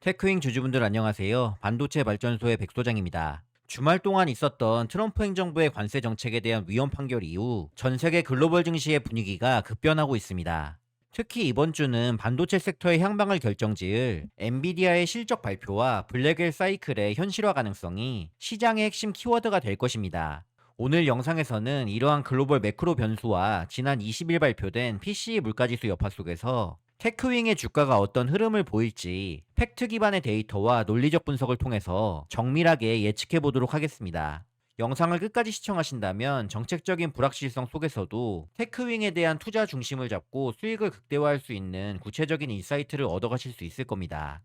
테크윙 주주분들 안녕하세요. 반도체 발전소의 백소장입니다. 주말 동안 있었던 트럼프 행정부의 관세 정책에 대한 위헌 판결 이후 전 세계 글로벌 증시의 분위기가 급변하고 있습니다. 특히 이번 주는 반도체 섹터의 향방을 결정지을 엔비디아의 실적 발표와 블랙웰 사이클의 현실화 가능성이 시장의 핵심 키워드가 될 것입니다. 오늘 영상에서는 이러한 글로벌 매크로 변수와 지난 20일 발표된 PCE 물가지수 여파 속에서 테크윙의 주가가 어떤 흐름을 보일지 팩트 기반의 데이터와 논리적 분석을 통해서 정밀하게 예측해 보도록 하겠습니다. 영상을 끝까지 시청하신다면 정책적인 불확실성 속에서도 테크윙에 대한 투자 중심을 잡고 수익을 극대화할 수 있는 구체적인 인사이트를 얻어가실 수 있을 겁니다.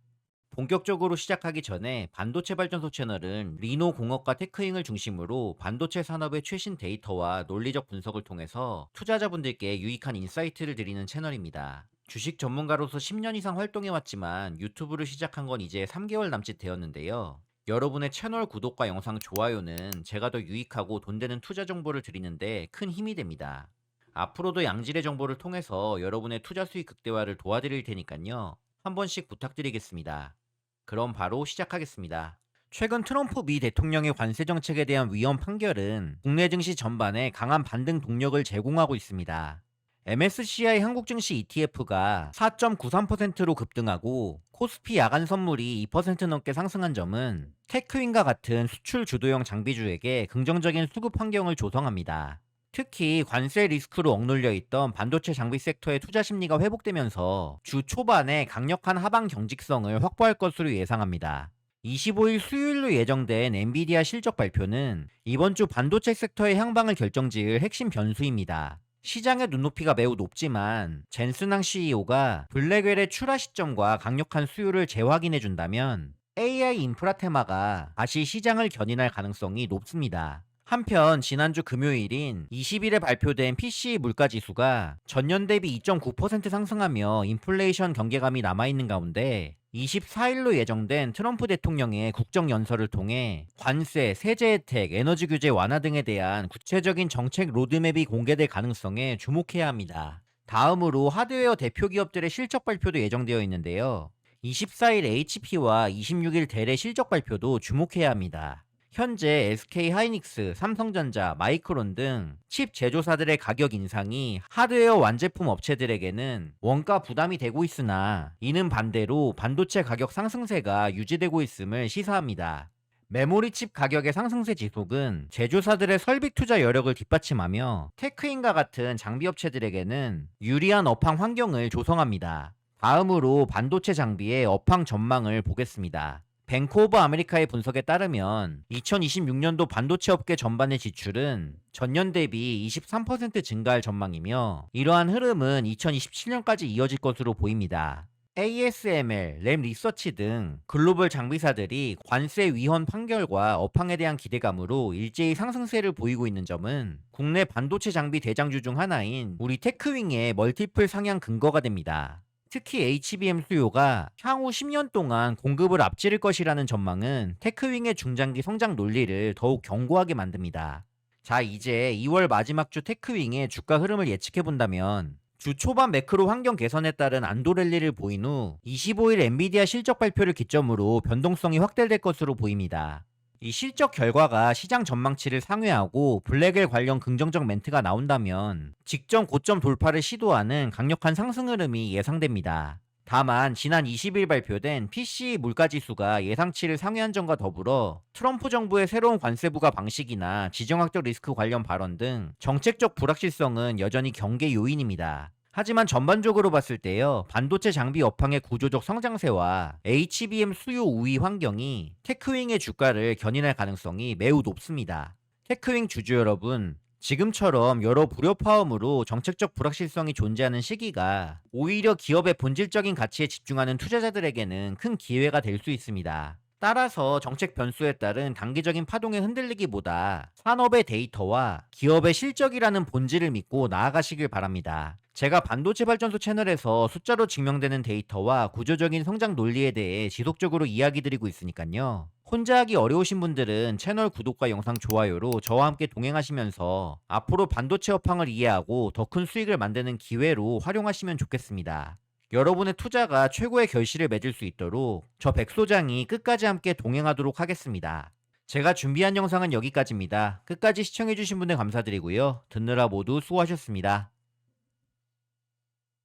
본격적으로 시작하기 전에 반도체 발전소 채널은 리노 공업과 테크윙을 중심으로 반도체 산업의 최신 데이터와 논리적 분석을 통해서 투자자분들께 유익한 인사이트를 드리는 채널입니다. 주식 전문가로서 10년 이상 활동해왔지만 유튜브를 시작한 건 이제 3개월 남짓 되었는데요. 여러분의 채널 구독과 영상 좋아요는 제가 더 유익하고 돈 되는 투자 정보를 드리는데 큰 힘이 됩니다. 앞으로도 양질의 정보를 통해서 여러분의 투자 수익 극대화를 도와드릴 테니까요. 한 번씩 부탁드리겠습니다. 그럼 바로 시작하겠습니다. 최근 트럼프 미 대통령의 관세 정책에 대한 위헌 판결은 국내 증시 전반에 강한 반등 동력을 제공하고 있습니다. MSCI 한국 증시 ETF가 4.93%로 급등하고 코스피 야간 선물이 2% 넘게 상승한 점은 테크윈과 같은 수출 주도형 장비주에게 긍정적인 수급 환경을 조성합니다. 특히 관세 리스크로 억눌려 있던 반도체 장비 섹터의 투자 심리가 회복되면서 주 초반에 강력한 하방 경직성을 확보할 것으로 예상합니다. 25일 수요일로 예정된 엔비디아 실적 발표는 이번 주 반도체 섹터의 향방을 결정지을 핵심 변수입니다. 시장의 눈높이가 매우 높지만 젠슨항 CEO가 블랙웰의 출하 시점과 강력한 수요를 재확인해준다면 AI 인프라 테마가 다시 시장을 견인할 가능성이 높습니다. 한편 지난주 금요일인 20일에 발표된 PCE 물가지수가 전년 대비 2.9% 상승하며 인플레이션 경계감이 남아있는 가운데 24일로 예정된 트럼프 대통령의 국정연설을 통해 관세, 세제 혜택, 에너지 규제 완화 등에 대한 구체적인 정책 로드맵이 공개될 가능성에 주목해야 합니다. 다음으로 하드웨어 대표 기업들의 실적 발표도 예정되어 있는데요. 24일 HP와 26일 델의 실적 발표도 주목해야 합니다. 현재 SK 하이닉스, 삼성전자, 마이크론 등 칩 제조사들의 가격 인상이 하드웨어 완제품 업체들에게는 원가 부담이 되고 있으나 이는 반대로 반도체 가격 상승세가 유지되고 있음을 시사합니다. 메모리 칩 가격의 상승세 지속은 제조사들의 설비 투자 여력을 뒷받침하며 테크인과 같은 장비 업체들에게는 유리한 업황 환경을 조성합니다. 다음으로 반도체 장비의 업황 전망을 보겠습니다. 뱅크 오브 아메리카의 분석에 따르면 2026년도 반도체 업계 전반의 지출은 전년 대비 23% 증가할 전망이며 이러한 흐름은 2027년까지 이어질 것으로 보입니다. ASML, 램 리서치 등 글로벌 장비사들이 관세 위헌 판결과 업황에 대한 기대감으로 일제히 상승세를 보이고 있는 점은 국내 반도체 장비 대장주 중 하나인 우리 테크윙의 멀티플 상향 근거가 됩니다. 특히 HBM 수요가 향후 10년 동안 공급을 앞지를 것이라는 전망은 테크윙의 중장기 성장 논리를 더욱 견고하게 만듭니다. 자, 이제 2월 마지막 주 테크윙의 주가 흐름을 예측해 본다면 주 초반 매크로 환경 개선에 따른 안도 랠리를 보인 후 25일 엔비디아 실적 발표를 기점으로 변동성이 확대될 것으로 보입니다. 이 실적 결과가 시장 전망치를 상회하고 블랙웰 관련 긍정적 멘트가 나온다면 직전 고점 돌파를 시도하는 강력한 상승 흐름이 예상됩니다. 다만 지난 20일 발표된 PCE 물가지수가 예상치를 상회한 점과 더불어 트럼프 정부의 새로운 관세 부과 방식이나 지정학적 리스크 관련 발언 등 정책적 불확실성은 여전히 경계 요인입니다. 하지만 전반적으로 봤을 때요, 반도체 장비 업황의 구조적 성장세와 HBM 수요 우위 환경이 테크윙의 주가를 견인할 가능성이 매우 높습니다. 테크윙 주주 여러분, 지금처럼 여러 불협화음으로 정책적 불확실성이 존재하는 시기가 오히려 기업의 본질적인 가치에 집중하는 투자자들에게는 큰 기회가 될 수 있습니다. 따라서 정책 변수에 따른 단기적인 파동에 흔들리기보다 산업의 데이터와 기업의 실적이라는 본질을 믿고 나아가시길 바랍니다. 제가 반도체 발전소 채널에서 숫자로 증명되는 데이터와 구조적인 성장 논리에 대해 지속적으로 이야기 드리고 있으니까요. 혼자 하기 어려우신 분들은 채널 구독과 영상 좋아요로 저와 함께 동행하시면서 앞으로 반도체 업황을 이해하고 더 큰 수익을 만드는 기회로 활용하시면 좋겠습니다. 여러분의 투자가 최고의 결실을 맺을 수 있도록 저 백소장이 끝까지 함께 동행하도록 하겠습니다. 제가 준비한 영상은 여기까지입니다. 끝까지 시청해주신 분들 감사드리고요. 듣느라 모두 수고하셨습니다.